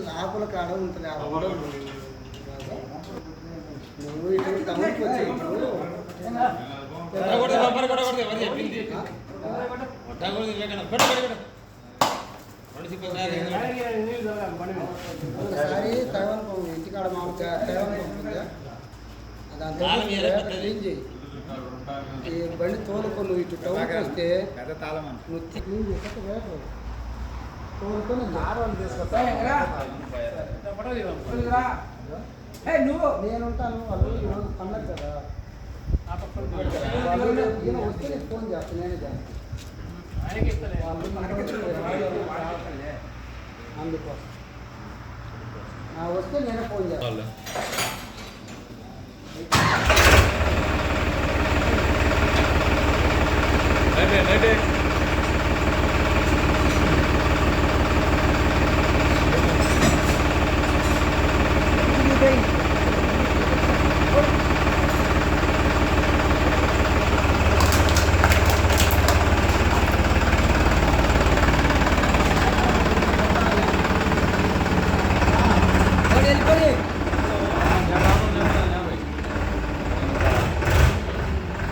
లోపల కాడ ఉంటుంది నువ్వు ఇటు టౌన్కి వచ్చేప్పుడు ఒకసారి తైవాన్ ఇంటికాడ మామూలుగా తైవాన్ పంపుతుందా అదంతా క్లీన్ చేయి. ఈ బండి తోలుకో, నువ్వు ఇటు టౌన్కి వస్తే నువ్వు క్లీన్ చేస్తే వేరు తోలుకొని నారాలు తీసుకొస్తా. నేనుంటాను, వాళ్ళు ఈరోజు పండగ కదా, ఈయన వస్తే నేను ఫోన్ చేస్తాను, నేనే చేస్తాను. అందుకోసం వస్తే నేనే ఫోన్ చేస్తాను. Pode.